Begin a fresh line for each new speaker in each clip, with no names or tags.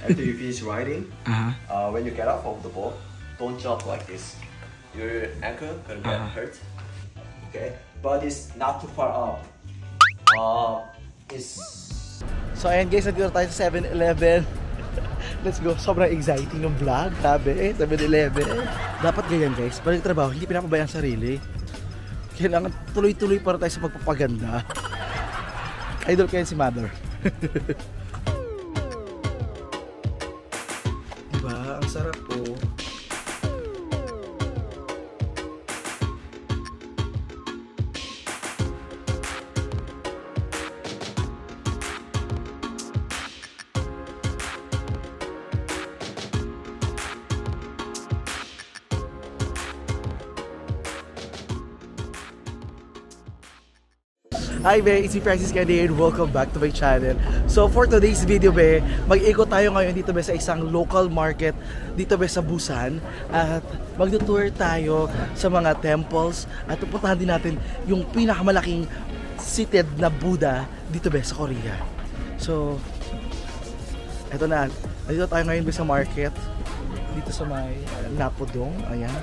After you finish riding, when you get off of the boat, don't jump like this. Your ankle gonna get hurt. Okay, but it's not too far up.
So ayan guys, nandito tayo sa 7-Eleven. Let's go. Sobrang exciting ng vlog. Sabi 7-Eleven. Dapat ganyan guys. Pag nagtrabaho, hindi pinapabayaan sarili. Kailangan tuloy-tuloy para tayo sa pagpapaganda. Idol ko yan si Mother. Diba? Ang sarap po. Hi be, it's me Francis Candy and welcome back to my channel. So for today's video be, mag-ikot tayo ngayon dito be sa isang local market dito be sa Busan. At magtutour tayo sa mga temples at pupuntahan din natin yung pinakamalaking seated na Buddha dito be sa Korea. So eto na, dito tayo ngayon be sa market dito sa may Napodong, ayan.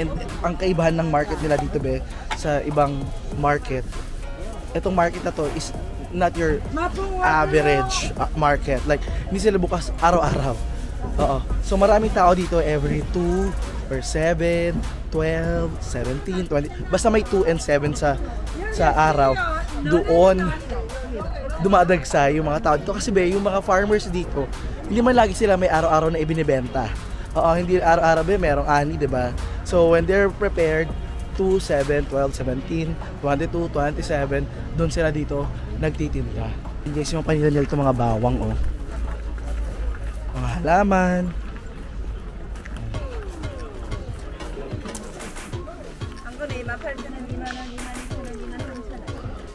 And ang kaibahan ng market nila dito be sa ibang market, itong market na to is not your average market. Like, hindi sila bukas araw-araw. Oo. So maraming tao dito every 2 or 7, 12, 17, 20. Basta may 2 and 7 sa araw. Doon dumadagsa yung mga tao dito. Kasi be, yung mga farmers dito, hindi man lagi sila may araw-araw na ibinibenta. Oo, hindi araw-araw be, merong ani, diba? So when they're prepared, 2, 7, 12, 17, 22, 27, doon sila dito nagtitinda. Guys, yung panila nila ito mga bawang, oh. Mga halaman.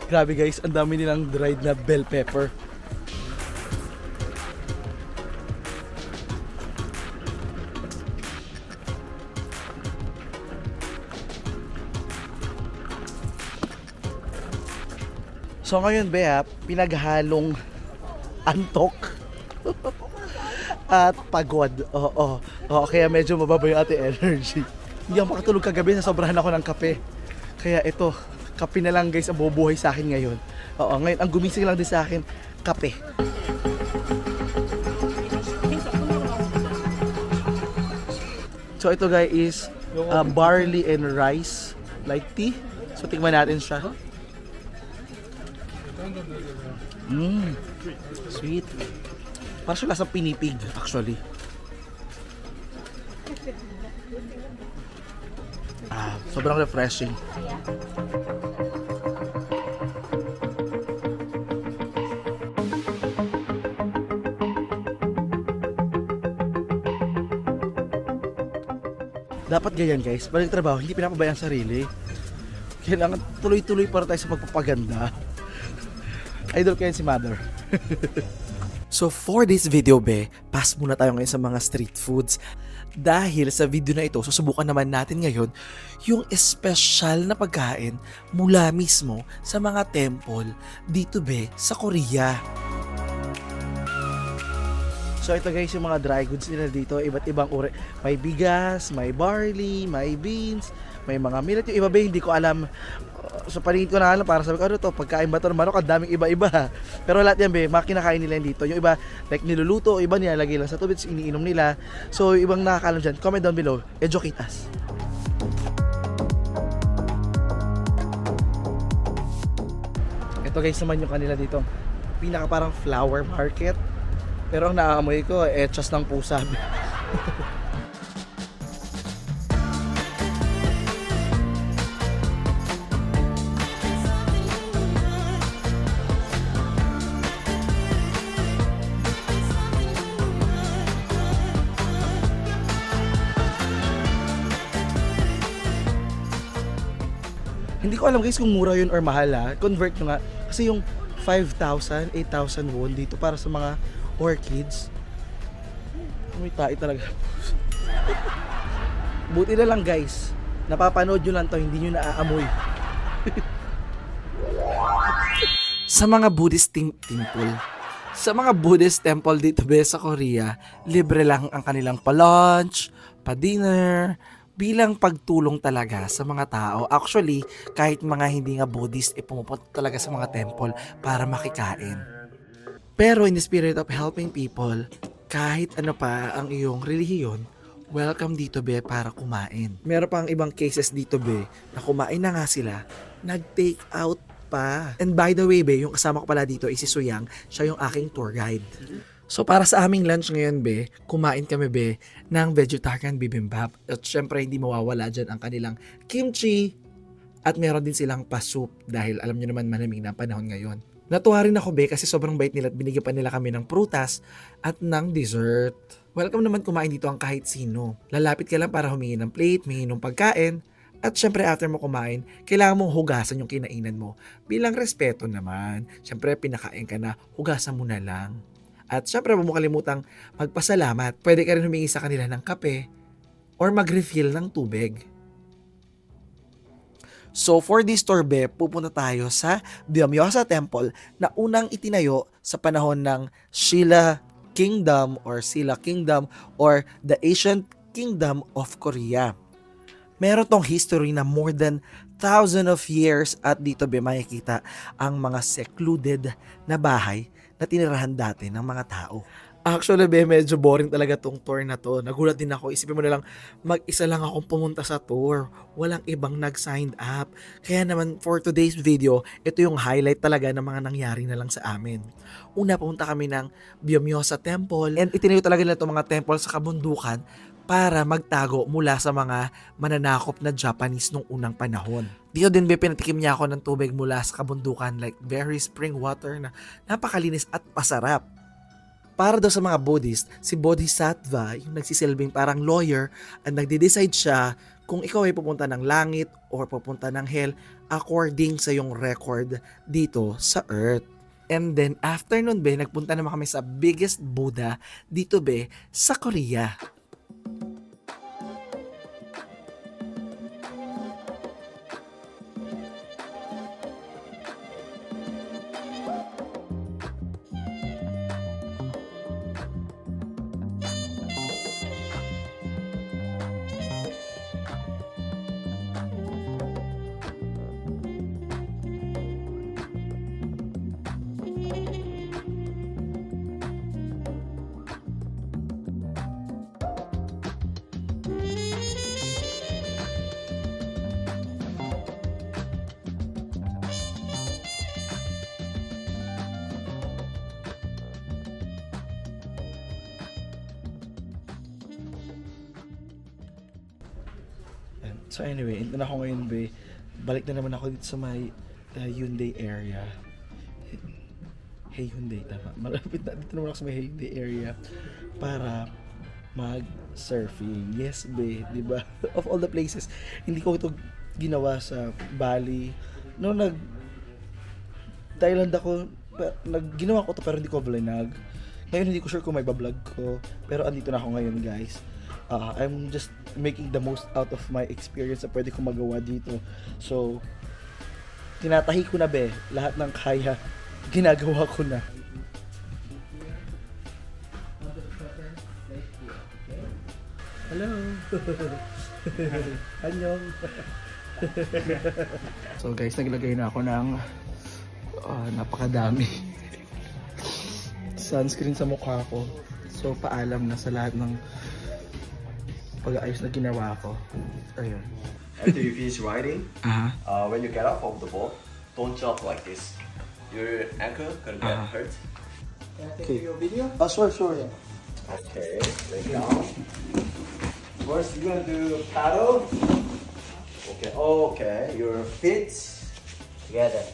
Grabe guys, ang dami nilang dried na bell pepper. So ngayon Bea, pinaghalong antok at pagod. Oo, kaya medyo mababa yung ating energy. Hindi ako makatulog kagabi, nasobrahan ako ng kape. Kaya ito, kape na lang guys ang bubuhay sa akin ngayon. Oo, ngayon ang gumising lang din sa akin, kape. So ito guys is barley and rice like tea. So tingnan natin siya. Sweet. Parang siya lasang pinipig actually. Sobrang refreshing. Dapat ganyan guys. Pag nagtrabaho, hindi pinapabayaan sarili. Kailangan tuloy-tuloy para tayo sa pagpapaganda. Idol ko yan si Mother. So for this video be, pass muna tayo ngayon sa mga street foods. Dahil sa video na ito, susubukan naman natin ngayon yung espesyal na pagkain mula mismo sa mga temple dito be sa Korea. So ito guys yung mga dry goods nila dito, iba't ibang uri. May bigas, may barley, may beans, may mga millet. Yung iba ba hindi ko alam. So paningin ko na alam para sabi ko, ano to, pagkain ba ito ng manok? Ang daming iba-iba. Pero lahat yan be, makinakain nila yan dito. Yung iba, like niluluto, iba nilalagay lang sa tubig, iniinom nila. So ibang nakakalam dyan, comment down below, educate us. Ito guys naman yung kanila dito, pinaka parang flower market. Pero ang naaamoy ko, etchas ng pusa. Hindi ko alam guys kung mura yun or mahal ha. Convert nyo nga. Kasi yung 5,000, 8,000 won dito para sa mga orchids. May tae talaga. Buti na lang guys, napapanood nyo lang to, hindi nyo naaamoy. Sa mga Buddhist temple, Sa mga Buddhist temple dito sa Korea, libre lang ang kanilang pa-lunch, pa-dinner, bilang pagtulong talaga sa mga tao. Actually, kahit mga hindi nga Buddhist, pumupunta talaga sa mga temple para makikain. Pero in the spirit of helping people, kahit ano pa ang iyong relihiyon, welcome dito para kumain. Meron pang ibang cases dito na kumain na nga sila, nag-take out pa. And by the way yung kasama ko pala dito ay si Suyang, siya yung aking tour guide. So para sa aming lunch ngayon kumain kami ng vegetarian bibimbap. At syempre hindi mawawala dyan ang kanilang kimchi at meron din silang pa-soup dahil alam nyo naman malamig na ang panahon ngayon. Natuwa rin ako kasi sobrang bait nila at binigyan pa nila kami ng prutas at ng dessert. Welcome naman kumain dito ang kahit sino. Lalapit ka lang para humingi ng plate, humingi ng pagkain. At syempre after mo kumain, kailangan mong hugasan yung kinainan mo. Bilang respeto naman. Syempre pinakain ka na, hugasan mo na lang. At syempre huwag mo kalimutang magpasalamat. Pwede ka rin humingi sa kanila ng kape or mag-refill ng tubig. So for this tour pupunta tayo sa Byomyosa Temple na unang itinayo sa panahon ng Silla Kingdom or the Ancient Kingdom of Korea. Meron tong history na more than 1,000 of years at dito makikita ang mga secluded na bahay na tinirahan dati ng mga tao. Actually medyo boring talaga tong tour na to. Nagulat din ako, isipin mo na lang mag-isa lang akong pumunta sa tour. Walang ibang nag-signed up. Kaya naman for today's video, ito yung highlight talaga ng mga nangyari na lang sa amin. Una, pumunta kami ng Byomyosa Temple and itinayo talaga nila itong mga temple sa kabundukan para magtago mula sa mga mananakop na Japanese nung unang panahon. Dito din pinatikim niya ako ng tubig mula sa kabundukan, like very spring water na napakalinis at masarap. Para daw sa mga Buddhist, si Bodhisattva yung nagsisilbing parang lawyer at nagde-decide siya kung ikaw ay pupunta ng langit or pupunta ng hell according sa yung record dito sa earth. And then after nun nagpunta naman kami sa biggest Buddha dito sa Korea. So anyway, ito na ako ngayon balik na naman ako dito sa may Hyundai area. Hyundai, tama. Malapit na dito naman ako sa may Hyundai area para mag-surfing. Yes di ba? Of all the places, hindi ko ito ginawa sa Bali. No, Thailand ako, ginawa ko to pero hindi ko vlog. Ngayon hindi ko sure kung may ba-vlog ko, pero andito na ako ngayon guys. I'm just making the most out of my experience na pwede kong magawa dito. So, tinatahi ko na lahat ng kaya, ginagawa ko na. Hello! Annyeong! So guys, naglagay na ako ng napakadami sunscreen sa mukha ko. So, paalam na sa lahat ng pag-aayos na ginawa ko. Ayun.
After you finish riding, when you get off of the boat, don't jump like this. Your ankle gonna get hurt.
Can I take your video?
Sure.
Okay, lay down. First, you're gonna do paddle. Okay. Your feet together.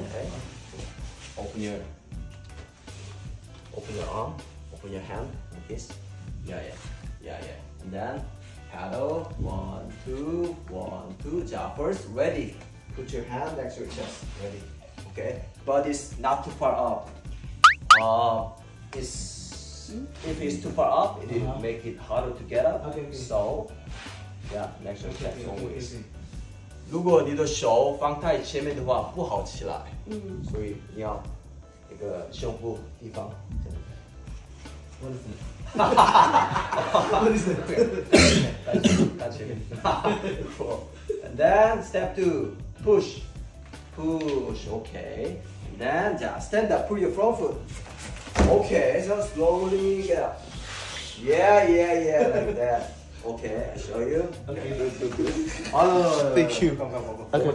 Okay. Open your arm. Open your hand like this. Yeah. And then paddle. 1, 2, 1, 2. Jump first. Ready. Put your hand next to your chest. Ready. Okay. But it's not too far up. If it's too far up, it will make it harder to get up.
Okay.
So, yeah, next to your chest always. 如果你的手放太前面的话，不好起来。所以你要一个胸部地方。
What is it?
Touch it. Cool. And then step 2, push. Push, okay. And then just stand up, put your front foot. Okay, so slowly get up. Yeah, like that. Okay, I show you. Okay, good. Oh, no.
Thank you.
Come.
Okay.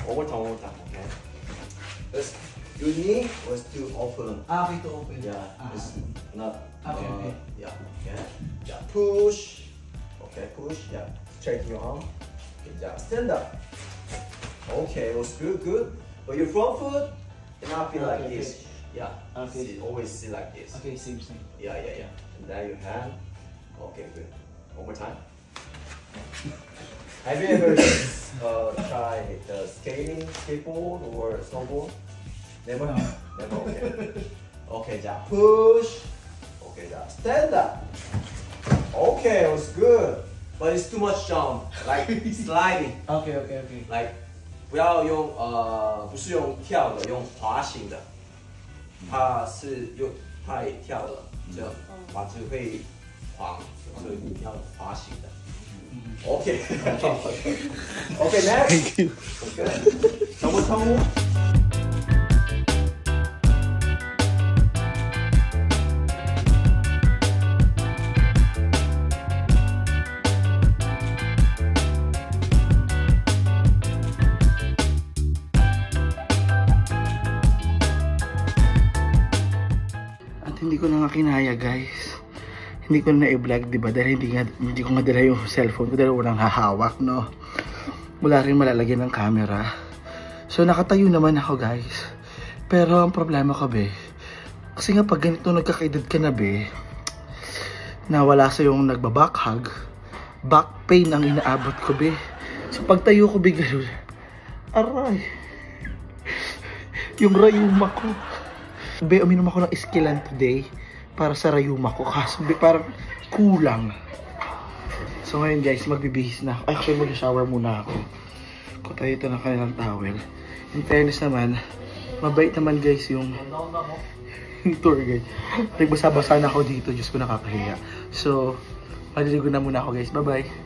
One more time, okay. Just, your knee was too open.
Okay, to open.
Yeah, it's not.
Okay.
Yeah, okay. Yeah, push. Okay, push. Yeah, straighten your arm. Okay, yeah, stand up. Okay, it was good. But your front foot cannot be like this. Yeah.
Okay.
See, always sit like this.
Okay, same.
Yeah. And then your hand. Okay, good. One more time. Have you ever tried skating, skateboard, or snowboard? Never.
No.
Never. Okay. Okay, just push. Okay, just stand up. Okay, it was good. But it's too much jump, like sliding.
Okay.
Like 不要用不是用跳的，用滑行的。它是又太跳了，这样滑子会滑，所以你要滑行的。Okay. Okay, next.
Thank you.
Okay. 정보.
Hindi ko na nga kinaya, guys. Hindi ko na i-vlog, diba? Dahil hindi ko madala yung cellphone ko dahil walang hahawak, no? Wala rin malalagyan ng camera. So, nakatayo naman ako, guys. Pero, ang problema ko, be, kasi nga pag ganito nagkakaedad ka na, be, na wala sa yung nagbabakhag, back pain ang inaabot ko, be. So, pag tayo ko, be, gano'n, aray. Yung rayuma ko. Be, uminom ako ng Esquilan today para sa rayuma ko. Kaso, be, parang kulang. So, ngayon guys, magbibihis na ako. Ay, actually, mag-shower muna ako. Kutay ito ng kanilang towel. In fairness naman, mabait naman guys yung tour guide. Nagbasa-basa na ako dito. Diyos ko, nakakahiya. So, maliligo na muna ako guys. Bye-bye.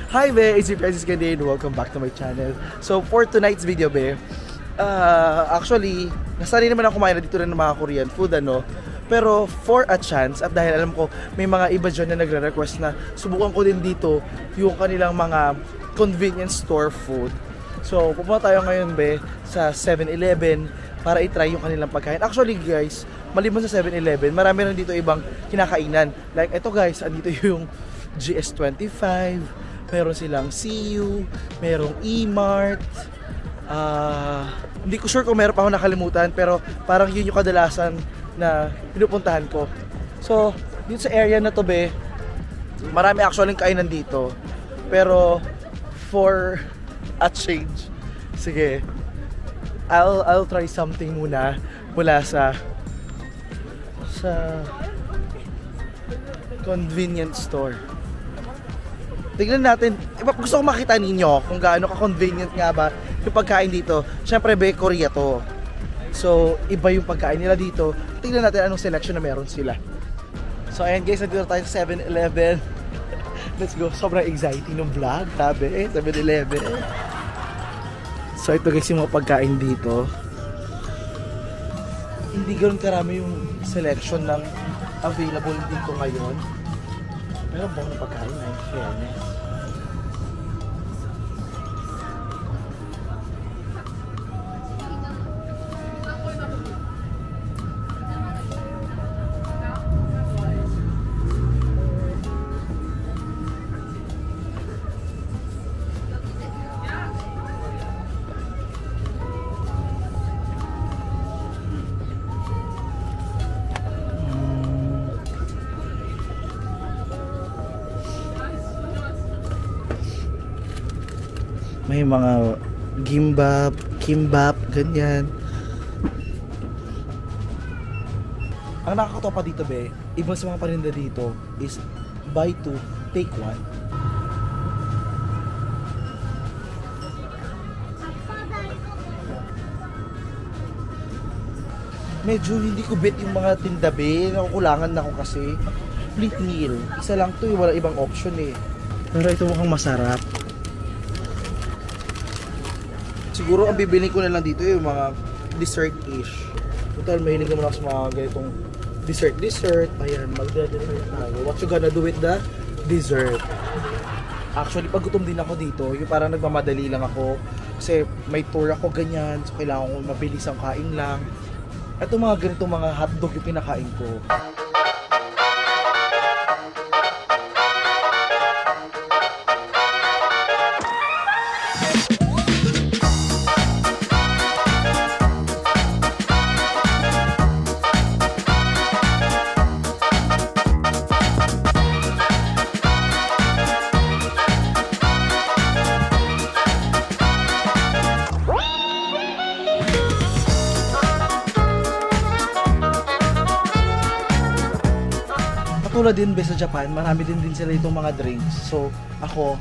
Hi be, it's your Francis Gandin. Welcome back to my channel. So for tonight's video be, actually, nasanay naman ako kumain dito rin ng mga Korean food ano. Pero for a chance, at dahil alam ko may mga iba dyan na nagre-request na subukan ko din dito yung kanilang mga convenience store food. So pupunta tayo ngayon be sa 7-Eleven para i-try yung kanilang pagkain. Actually guys, maliban sa 7-Eleven, marami rin dito ibang kinakainan. Like ito guys, andito yung GS25, meron silang CU, merong E-Mart. Hindi ko sure kung meron pa ako nakalimutan, pero parang yun yung kadalasan na pinupuntahan ko. So, dito sa area na to be, marami actually kainan dito. Pero for a change, sige, I'll try something muna sa convenience store. Tignan natin, gusto ko makita ninyo kung gaano ka-convenient nga ba yung pagkain dito. Siyempre, be, Korea to. So, iba yung pagkain nila dito. Tignan natin anong selection na meron sila. So, ayan guys, nandito tayo sa 7-Eleven. Let's go. Sobrang exciting ng vlog. Sabi, 7-Eleven. So, ito guys yung mga pagkain dito. Hindi ganoon karami yung selection ng available dito ngayon. Pero buong na pagkain na yung fairness. May mga kimbap, ganyan. Ang nakakatawa pa dito be, iba sa mga paninda dito is buy 2, take 1. medyo hindi ko bet yung mga tindabe. Nakukulangan na ako kasi. Complete meal. Isa lang to, wala ibang option eh. Pero ito mukhang masarap. Siguro ang bibili ko na lang dito yung mga dessert-ish. Total, mahilig naman ako sa mga ganitong dessert. Ayan, magda-dessert tayo. What you gonna do with the dessert? Actually, pag gutom din ako dito, yung parang nagmamadali lang ako. Kasi may tour ako ganyan, so kailangan ko mabilis ang kain lang. Ito mga ganitong mga hotdog yung pinakain ko. Tulad din sa Japan, marami din sila itong mga drinks. So, ako,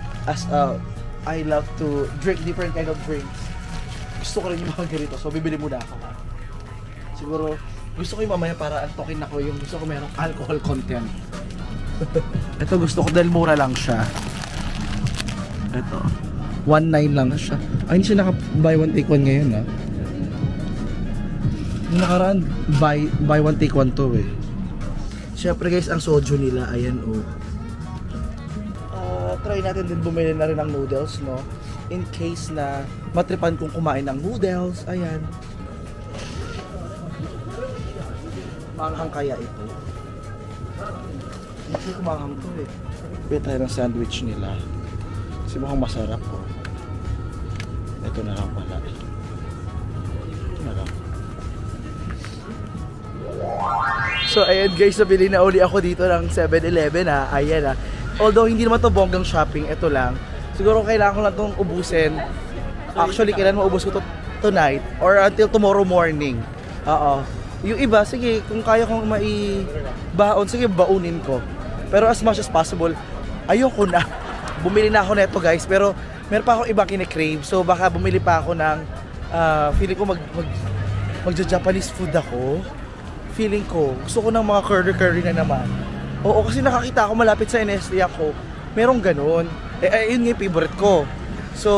I love to drink different kind of drinks. Gusto ko rin yung mga ganito. So, bibili muna ako. Siguro, gusto ko yung mamaya para antokin ako yung gusto ko mayroong alcohol content. Ito gusto ko dahil mura lang siya. Ito. 1.9 lang siya. Ay, hindi siya naka-buy one take one ngayon, ha? Yung nakaraan, buy one take one to, eh. Siyempre guys, ang soju nila, ayan oh. Try natin din bumili na rin ng noodles, no? In case na matripan kong kumain ng noodles, ayan. Manghang kaya ito. Hindi ko manghang to eh. Pwede tayo ng sandwich nila. Kasi mukhang masarap oh. Ito na lang pala. Ito na lang. So ayan guys, nabili na uli ako dito ng 7-Eleven ha. Ayan ha. Although hindi naman to bonggang shopping, ito lang. Siguro kailangan ko lang itong ubusin. Actually, kailangan maubos ko to tonight or until tomorrow morning. Oo. Yung iba, sige, kung kaya kong maibaon, sige, baunin ko. Pero as much as possible, ayoko na. Bumili na ako neto guys, pero meron pa akong ibang kine-crave. So baka bumili pa ako ng, feeling ko magja-Japanese food ako. Feeling ko, gusto ko ng mga curry na naman. Oo, kasi nakakita ako malapit sa NST ako. Merong ganun. Yun nga yung favorite ko. So,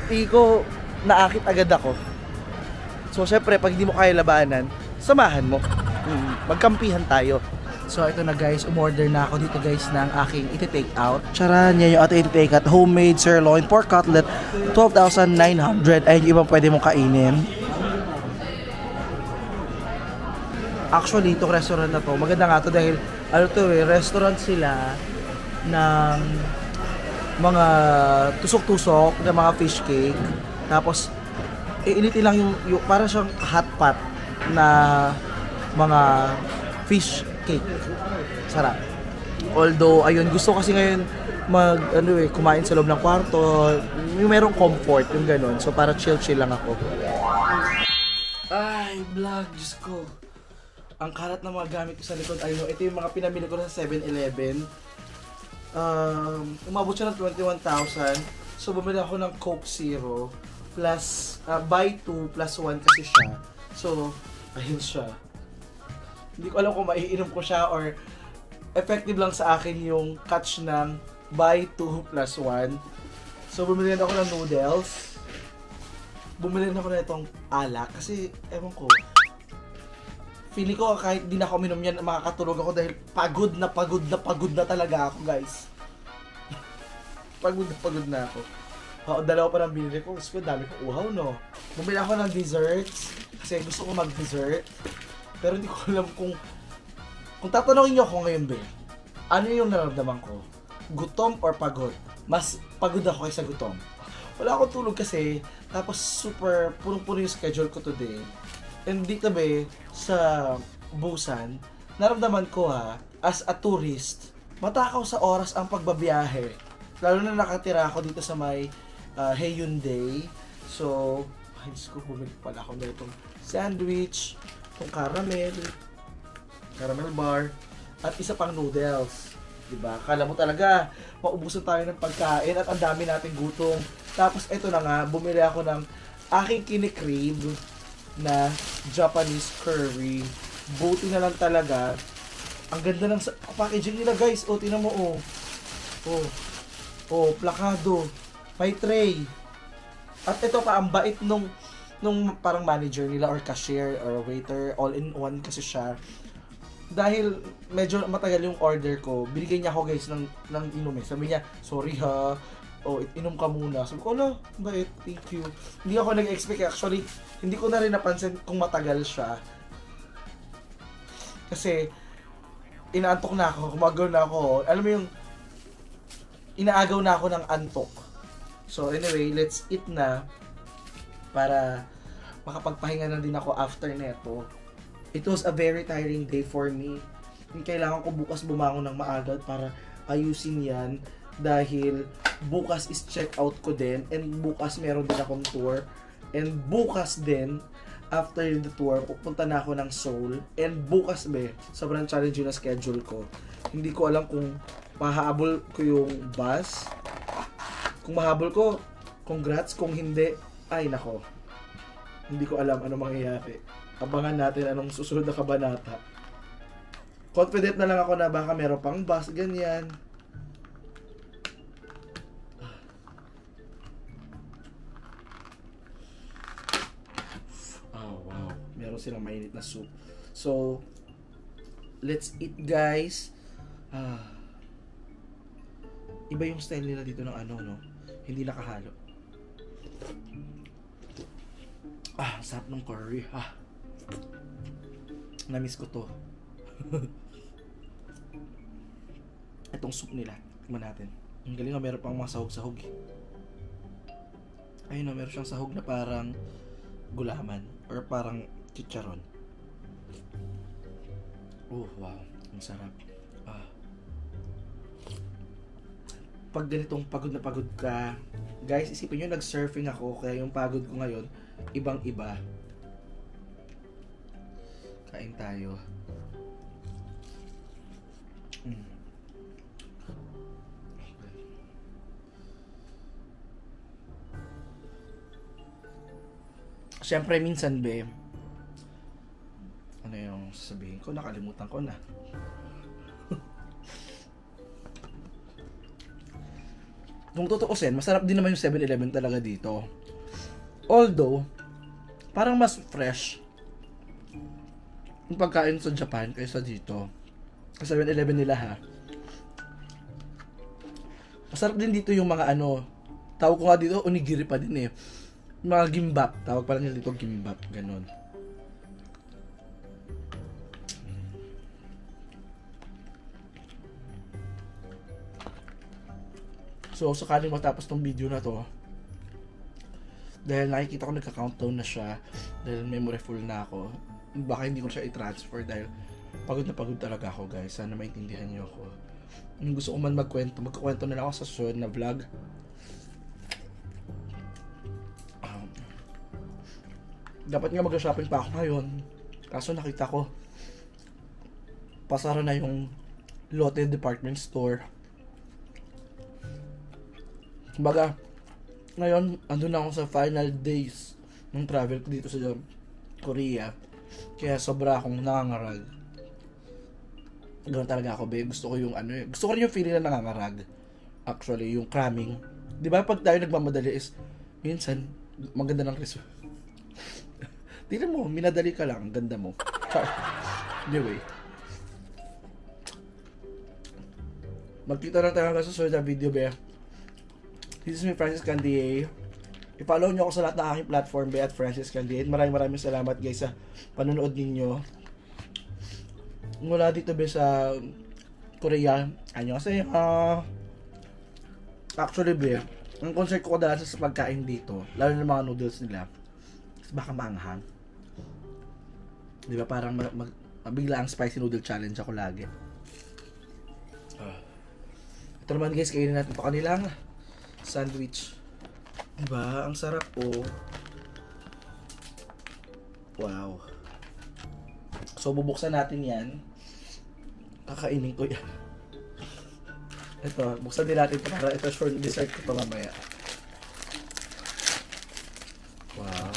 tingin ko, naakit agad ako. So, syempre, pag hindi mo kaya labanan, samahan mo. Magkampihan tayo. So, ito na guys, umorder na ako dito guys ng aking iti-take out. Charan, yan yung ating iti-take out. Homemade sirloin pork cutlet, 12,900. Ayun yung ibang pwede mong kainin. Actually, itong restaurant na to, maganda nga to dahil ano to restaurant sila ng mga tusok-tusok na mga fish cake. Tapos, iinitin lang yung para siyang hot pot na mga fish cake. Sarap. Although, ayun, gusto kasi ngayon kumain sa loob ng kwarto. Yung merong comfort, yung ganun. So, para chill-chill lang ako. Ay, vlog, Diyos ko. Ang kalat na mga gamit ko sa likod, ayun, ito yung mga pinamili ko sa 7-Eleven. Umabot siya ng 21,000. So, bumili ako ng Coke Zero plus, buy 2 plus 1 kasi siya. So, ayun siya. Hindi ko alam kung maiinom ko siya or effective lang sa akin yung catch ng buy 2 plus 1. So, bumili na ako ng noodles. Bumili na ako na itong alak kasi, ewan ko, feeling ko kahit di na ako minom yan, makakatulog ako dahil pagod na talaga ako guys. pagod na ako. Dalawa pa ng binili ko, gusto ko dami ko uhaw no. Bumili ako ng desserts kasi gusto ko mag-dessert. Pero hindi ko alam kung tatanungin niyo ako ngayon ba, ano yung nararamdaman ko? Gutom or pagod? Mas pagod ako kaysa gutom. Wala akong tulog kasi, tapos super punong-puno yung schedule ko today. And dito ba, sa Busan, naramdaman ko as a tourist, matakaw sa oras ang pagbabiyahe. Lalo na nakatira ako dito sa may Hyundai. So, ay Diyos ko, bumili pala ako na itong sandwich, itong caramel bar, at isa pang noodles. Diba? Kala mo talaga, maubusan tayo ng pagkain at ang dami nating gutom. Tapos ito na nga, bumili ako ng aking kinikrave na Japanese curry. Buti na lang talaga. Ang ganda ng packaging nila, guys. O, tingnan mo, oh. Oh, plakado. May tray. At ito pa, ang bait nung parang manager nila or cashier or waiter, all-in-one kasi siya. Dahil medyo matagal yung order ko, binigyan niya ako, guys, ng inom eh. Sabi niya, sorry ha, inom ka muna. Sabi ko, ala, bait, thank you. Hindi ako nag-expect, actually, hindi ko na rin napansin kung matagal siya. Kasi, inaantok na ako, kumagaw na ako. Alam mo yung, inaagaw na ako ng antok. So anyway, let's eat na para makapagpahinga na din ako after neto. It was a very tiring day for me. Kailangan ko bukas bumangon ng maaga para ayusin yan dahil bukas is check out ko din and bukas meron din akong tour and bukas din after the tour pupunta na ako ng Seoul and bukas sobrang challenging na schedule ko. Hindi ko alam kung mahahabol ko yung bus. Kung mahabol ko, congrats. Kung hindi, ay nako. Hindi ko alam ano mangyayari. Abangan natin anong susunod na kabanata. Confident na lang ako na baka meron pang bus, ganyan. Oh, wow. Meron silang mainit na soup. So, let's eat, guys. Iba yung style nila dito ng ano, no? Hindi nakahalo. Sarap ng curry. Na-miss ko to. Itong soup nila. Tignan natin. Ang galing meron pang mga sahog-sahog eh. Ayun meron siyang sahog na parang gulaman or parang chicharon. Oh, wow. Ang sarap. Pag ganitong pagod na pagod ka, guys, isipin nyo, nag-surfing ako, kaya yung pagod ko ngayon, ibang-iba. Kain tayo. Siyempre, minsan, ano yung sasabihin ko? Nakalimutan ko na. Kung tutuusin, masarap din naman yung 7-Eleven talaga dito. Although, parang mas fresh yung pagkain sa Japan kaysa dito. Sa 7-Eleven nila ha. Masarap din dito yung mga tawag ko nga dito, onigiri pa din eh. Mga gimbap, tawag pa lang nila dito gimbap, ganun. So, sakaling matapos tong video na to, dahil nakikita ko nagka-countdown na siya, dahil memory full na ako, baka hindi ko siya i-transfer dahil pagod na pagod talaga ako, guys. Sana maintindihan niyo ako. Kung gusto ko man magkukwento na lang ako sa susunod na vlog. Dapat nga mag-shopping pa ako ngayon, kaso nakita ko pasara na yung Lotte Department Store. Kumbaga, ngayon, andun na ako sa final days ng travel ko dito sa Korea. Kaya sobra akong nangangarag. Ganoon talaga ako, Gusto ko yung gusto ko rin yung feeling na nangangarag. Actually, yung cramming. Di ba pag tayo nagmamadali is, minsan, maganda ng result. Tignan mo, minadali ka lang, ganda mo. Anyway. Magkita lang tayo sa susunod na video, This is me, Francis Candier. I-follow nyo ako sa lahat ng aking platform, at Francis Candier. Maraming salamat, guys, sa panonood ninyo. Mula dito, sa Korea. Annyeonghaseyo. Actually, ang concert ko kadalasan sa pagkain dito, lalo na mga noodles nila, baka maanghang. Di ba, parang bigla ang spicy noodle challenge ako lagi. Ito naman, guys, kainin natin pa kanilang sandwich. Diba? Ang sarap Wow. So, bubuksan natin yan. Kakainin ko yan. Ito, buksan din natin ito para ito short dessert ko ito mamaya. Wow.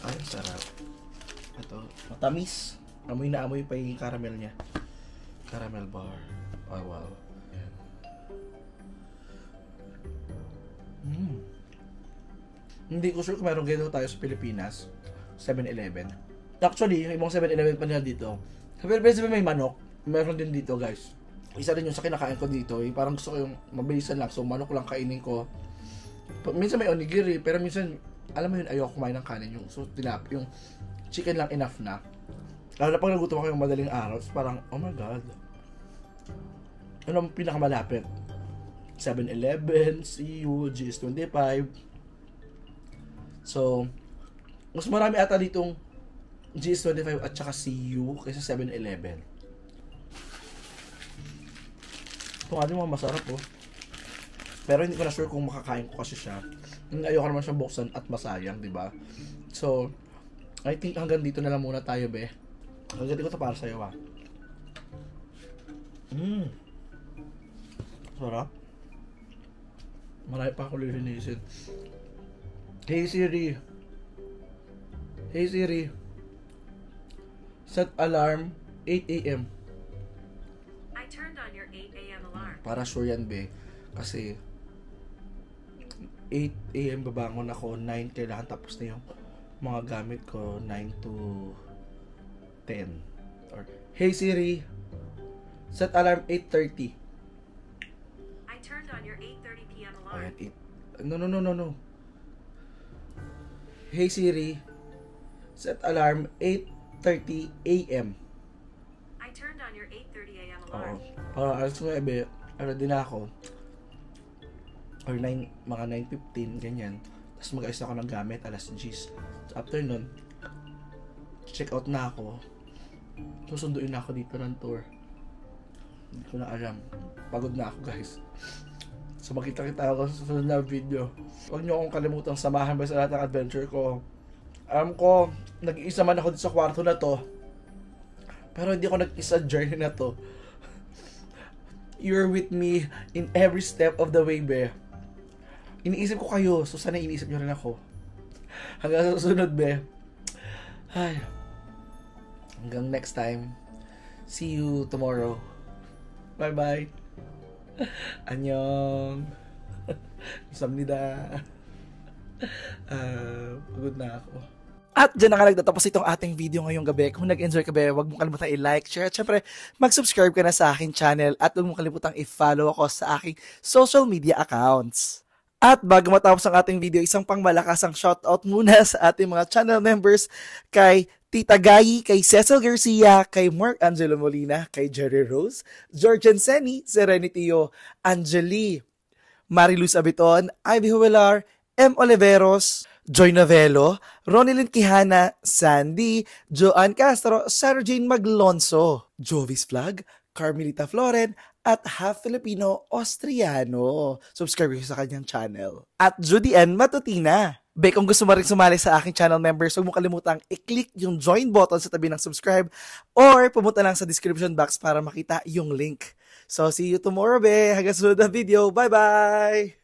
Ay, sarap. Ito, matamis. Amoy na amoy pa yung caramel niya. Caramel bar. Oh, wow. Ayan. Hindi ko sure kung meron ganito tayo sa Pilipinas. 7-Eleven. Actually, yung ibang 7-Eleven pa nila dito. Sa Pilipinas may manok. Meron din dito, guys. Isa rin yung sa kinakain ko dito. Yung parang gusto ko yung mabilisan lang. So, manok lang kainin ko. Minsan may onigiri, pero minsan, alam mo yun, ayoko kumain ng kanin. So, yung chicken lang enough na. Lalo na pag nagutom ako yung madaling araw, so parang, oh my God. Ano ang pinakamalapit? 7-Eleven, CU, GS25. So, mas marami ata ditong GS25 at saka CU kaysa 7-Eleven. Ito nga din mga masarap oh. Pero hindi ko na sure kung makakain ko kasi siya. Ayoko naman siyang buksan at masayang, di ba? So, I think hanggang dito na lang muna tayo, be. Hanggang dito ko ito para sa'yo, ah. Sarap. Marami pa ako lilinisin. Hey Siri. Hey Siri. Set alarm 8 a.m.
I turned on your 8 a.m. alarm.
Para sure yan, be. Kasi 8 a.m. babangon ako, 9 kailangan tapos na yung mga gamit ko, 9 to 10. Or, hey Siri, set alarm 8:30.
I turned on your 8:30 p.m. alarm.
Ayan, no. Hey Siri, set alarm 8:30 a.m.
I turned on your 8:30 a.m.
Oo.
alarm.
Para alas 9, ready na ako. Or mga 9:15, ganyan. Tapos mag-ayos ako ng gamit, alas 10. So after nun, check out na ako. Susunduin na ako dito ng tour. Hindi ko na alam. Pagod na ako, guys. So magkita-kita ako sa susunod na video. Huwag niyo akong kalimutang samahan ba sa lahat ng adventure ko. Alam ko, nag-iisa man ako dito sa kwarto na to. Pero hindi ako nag-isa journey na to. You're with me in every step of the way, be. Iniisip ko kayo, so sana iniisip nyo rin ako. Hanggang sa susunod, be. Ay. Hanggang next time. See you tomorrow. Bye-bye. Annyeong. Samnida. Pagod na ako. At dyan na nga nagtatapos itong ating video ngayong gabi. Kung nag-enjoy ka ba, huwag mong kalimutan i-like, share, at syempre mag-subscribe ka na sa aking channel at huwag mong kalimutan i-follow ako sa aking social media accounts. At bago matapos ang ating video, isang pangmalakasang shoutout muna sa ating mga channel members kay Tita Gayi, kay Cecil Garcia, kay Mark Angelo Molina, kay Jerry Rose, Georgian Seni, Serenityo, Angeli, Mariluz Abiton, Ivy Huelar, M. Oliveros, Joy Novello, Ronilyn Quijana, Sandy, Joanne Castro, Sarah Jane Maglonso, Jovis Vlog, Carmelita Floren, at half Filipino Austriano. Subscribe kayo sa kanyang channel. At Judy N. Matutina. Be, kung gusto mo rin sumali sa aking channel members, huwag mo kalimutang i-click yung join button sa tabi ng subscribe or pumunta lang sa description box para makita yung link. So, see you tomorrow, be. Hanggang sa sunod na video. Bye-bye!